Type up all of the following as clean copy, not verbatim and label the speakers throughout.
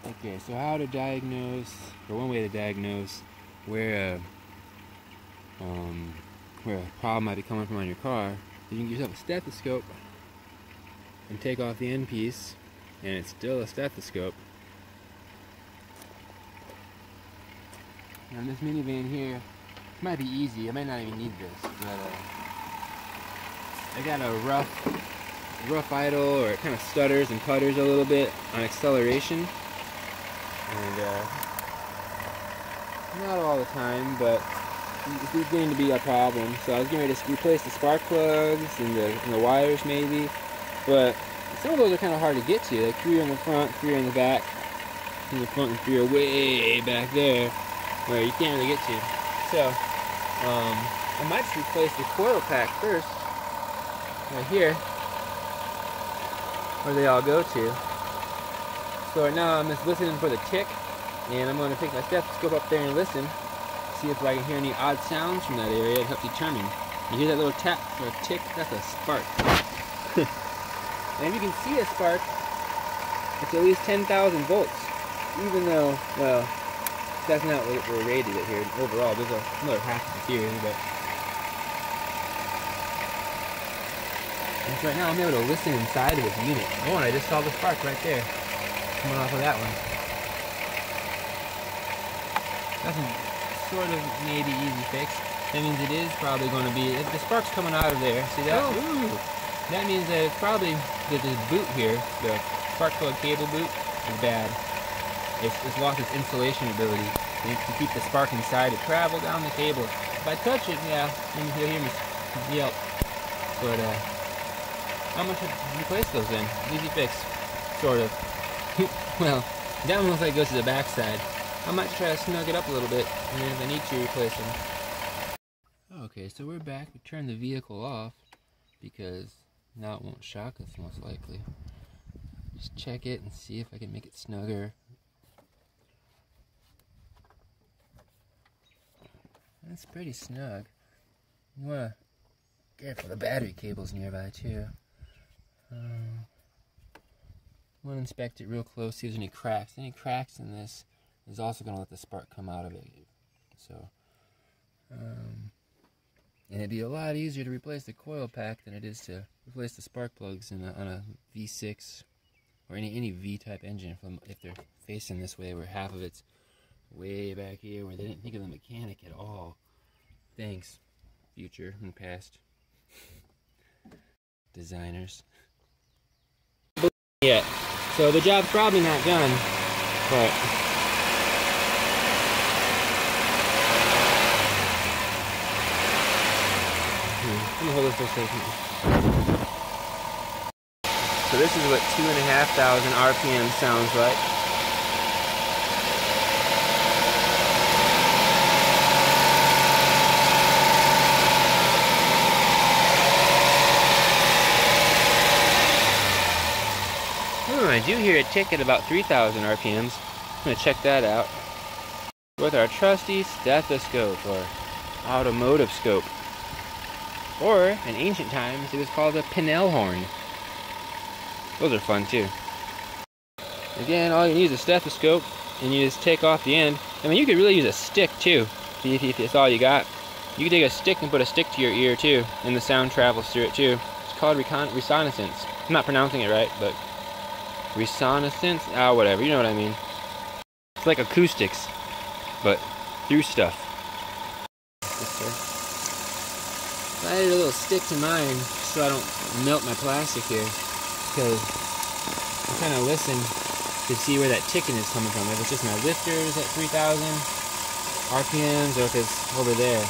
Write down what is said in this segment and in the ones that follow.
Speaker 1: Okay, so how to diagnose, or one way to diagnose where a problem might be coming from on your car. You can use yourself a stethoscope and take off the end piece, and it's still a stethoscope. Now this minivan here might be easy. I might not even need this, but I got a rough idle, or it kind of stutters and putters a little bit on acceleration, and not all the time, but it's beginning to be a problem. So I was getting ready to replace the spark plugs and the wires maybe, but some of those are kind of hard to get to. Like 3 are in the front, 3 are in the back. In the front and 3 are way back there where you can't really get to. So I might just replace the coil pack first, right here, where they all go to. So right now I'm just listening for the tick, and I'm going to take my stethoscope up there and listen, see if I can hear any odd sounds from that area to help determine. You hear that little tap or tick? That's a spark. And if you can see a spark, it's at least 10,000 volts, even though, well, that's not what we're rated at here overall. There's another half of it here, but and so right now I'm able to listen inside of this unit. Oh, and I just saw the spark right there coming off of that one. That's a sort of maybe easy fix. That means it is probably going to be, if the spark's coming out of there, see that? Ooh. That means that it's probably that this boot here, the spark plug cable boot, is bad. It's lost its insulation ability. You need to keep the spark inside to travel down the cable. If I touch it, yeah, you'll hear me yelp. But how much to replace those then? Easy fix, sort of. Well, that one looks like it goes to the back side. I might try to snug it up a little bit, and then if I need to, replace them. Okay, so we're back. We turned the vehicle off because now it won't shock us, most likely. Just check it and see if I can make it snugger. That's pretty snug. You want to be careful, the battery cable's nearby too. Want to inspect it real close, see if there's any cracks. Any cracks in this is also going to let the spark come out of it. So, and it'd be a lot easier to replace the coil pack than it is to replace the spark plugs on a V6 or any V-type engine if they're facing this way, where half of it's way back here, where they didn't think of the mechanic at all. Thanks, future and past designers. Yet. So the job's probably not done, but let me hold this for a second. So this is what 2,500 RPM sounds like. I do hear a tick at about 3,000 RPMs. I'm going to check that out with our trusty stethoscope, or automotive scope. Or, in ancient times, it was called a Pinnell horn. Those are fun too. Again, all you need is a stethoscope, and you just take off the end. I mean, you could really use a stick too, if that's all you got. You could take a stick and put a stick to your ear too, and the sound travels through it too. It's called reconnaissance. I'm not pronouncing it right, but reconnaissance? Ah, whatever, you know what I mean. It's like acoustics, but through stuff. I added a little stick to mine so I don't melt my plastic here, because I'm trying to listen to see where that ticking is coming from. If it's just my lifters at 3,000 RPMs, or if it's over there.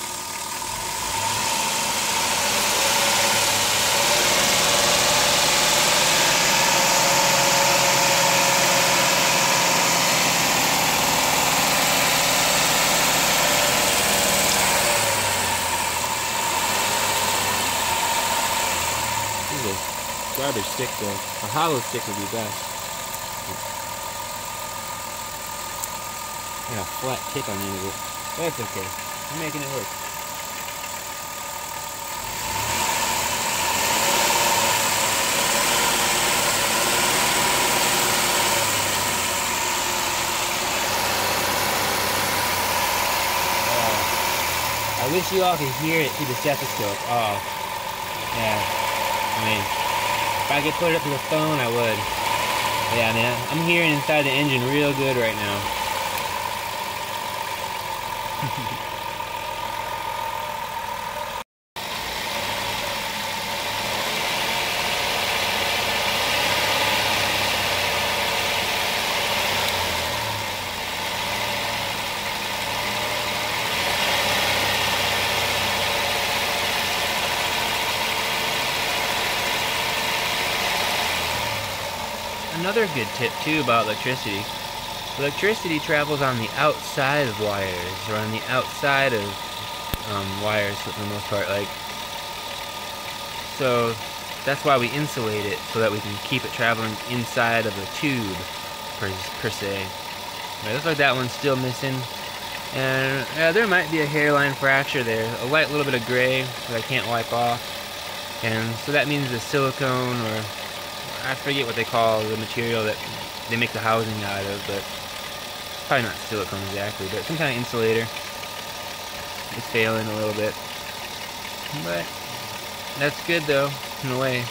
Speaker 1: Garbage stick though. A hollow stick would be best. Got a flat tip on the end of it. That's okay. I'm making it work. wish you all could hear it through the stethoscope. Oh, yeah. I mean, if I could put it up to the phone, I would. Yeah, man, I'm hearing inside the engine real good right now. Another good tip too about electricity. Electricity travels on the outside of wires, or on the outside of wires for the most part. Like, so that's why we insulate it, so that we can keep it traveling inside of a tube, per se. It looks like that one's still missing, and there might be a hairline fracture there, a light little bit of gray that I can't wipe off, and so that means the silicone, or I forget what they call the material that they make the housing out of, but it's probably not silicone exactly, but some kind of insulator is failing a little bit. But that's good though, in a way.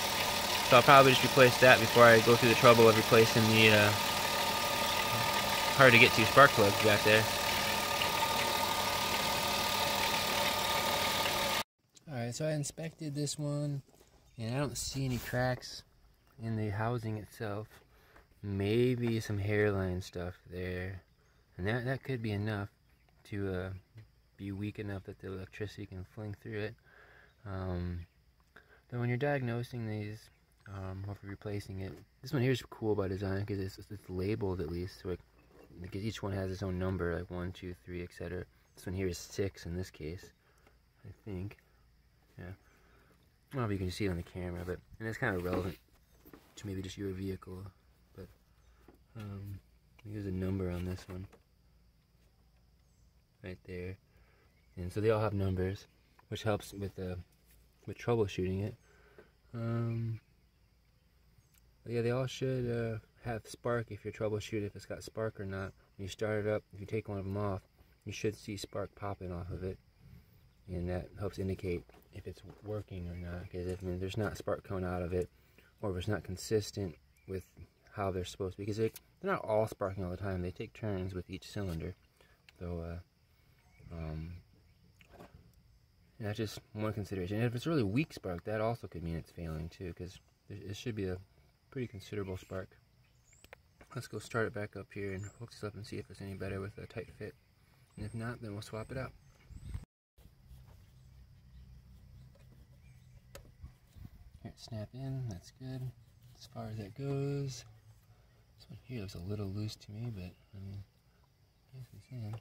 Speaker 1: So I'll probably just replace that before I go through the trouble of replacing the hard to get to spark plugs back there. Alright, so I inspected this one, and I don't see any cracks in the housing itself. Maybe some hairline stuff there, and that could be enough to be weak enough that the electricity can fling through it. Then when you're diagnosing these, or if you're replacing it, this one here is cool by design because it's labeled at least, so because each one has its own number, like 1, 2, 3, etc. This one here is 6 in this case, I think. Yeah, I don't know if you can see it on the camera, but and it's kind of relevant to maybe just your vehicle, but there's a number on this one right there, and so they all have numbers, which helps with troubleshooting it. Yeah, they all should have spark if you're troubleshooting if it's got spark or not. When you start it up, if you take one of them off, you should see spark popping off of it, and that helps indicate if it's working or not, because if there's not spark coming out of it, or if it's not consistent with how they're supposed to be, because they're not all sparking all the time. They take turns with each cylinder. So, that's just one consideration. And if it's really weak spark, that also could mean it's failing too, because it should be a pretty considerable spark. Let's go start it back up here and hook this up and see if it's any better with a tight fit. And if not, then we'll swap it out. Here, snap in, that's good. As far as that goes, this one here looks a little loose to me, but I mean, it's in.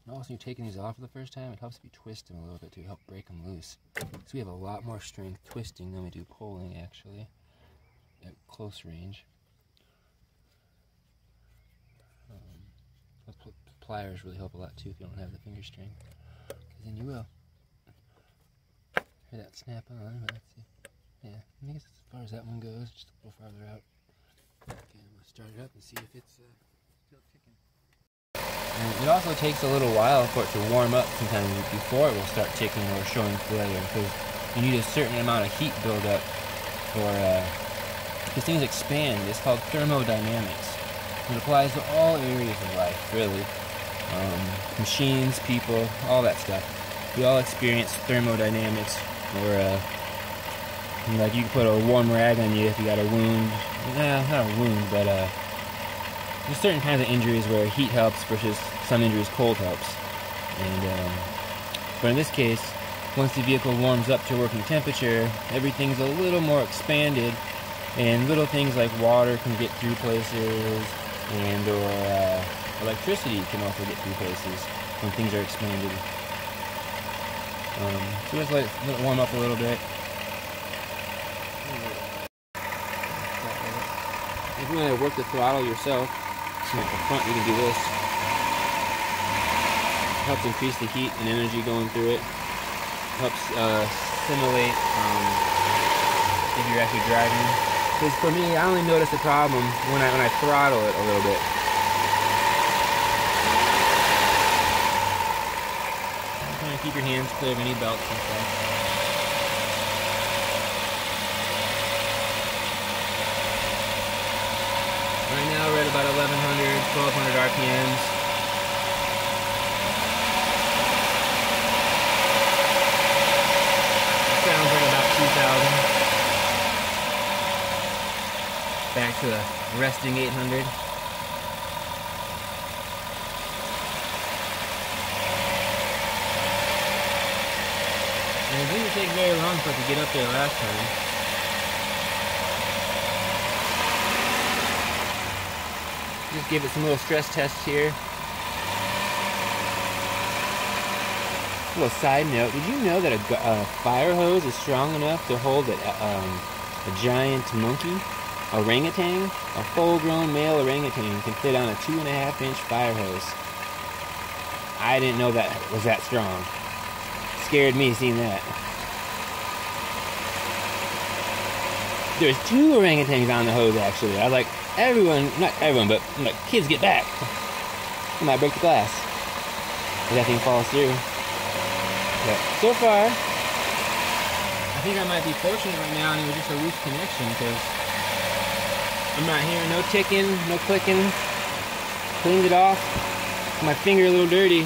Speaker 1: And also, when you're taking these off for the first time, it helps if you twist them a little bit to help break them loose. So we have a lot more strength twisting than we do pulling, actually, at close range. Pliers really help a lot too if you don't have the finger strength, because then you will. Hear that snap on, but let's see. Yeah, I think as far as that one goes, just a little farther out. Okay, we'll start it up and see if it's still ticking. And it also takes a little while for it to warm up sometimes before it will start ticking or showing failure, because you need a certain amount of heat buildup for, because things expand. It's called thermodynamics. It applies to all areas of life, really. Machines, people, all that stuff. We all experience thermodynamics, or like you can put a warm rag on you if you got a wound. Not a wound, but there's certain kinds of injuries where heat helps versus some injuries cold helps. And but in this case, once the vehicle warms up to working temperature, everything's a little more expanded, and little things like water can get through places, and or electricity can also get through places when things are expanded. So just let it warm up a little bit. If you want to work the throttle yourself, so at the front you can do this. It helps increase the heat and energy going through it. Helps simulate if you're actually driving. Because for me, I only notice the problem when I throttle it a little bit. keep your hands clear of any belts and stuff. Right now we're at about 1100, 1200 RPMs. Sounds like about 2000. Back to a resting 800. And it didn't take very long for it to get up there last time. Just give it some little stress tests here. A little side note, did you know that a fire hose is strong enough to hold a giant monkey, orangutan? A full-grown male orangutan can fit on a 2.5-inch fire hose. I didn't know that was that strong. Scared me seeing that. There's 2 orangutans on the hose actually. I was like, everyone, not everyone, but I'm like, kids, get back. I might break the glass if that thing falls through. But so far, I think I might be fortunate right now and it was just a loose connection because I'm not hearing no ticking, no clicking. Cleaned it off. My finger a little dirty.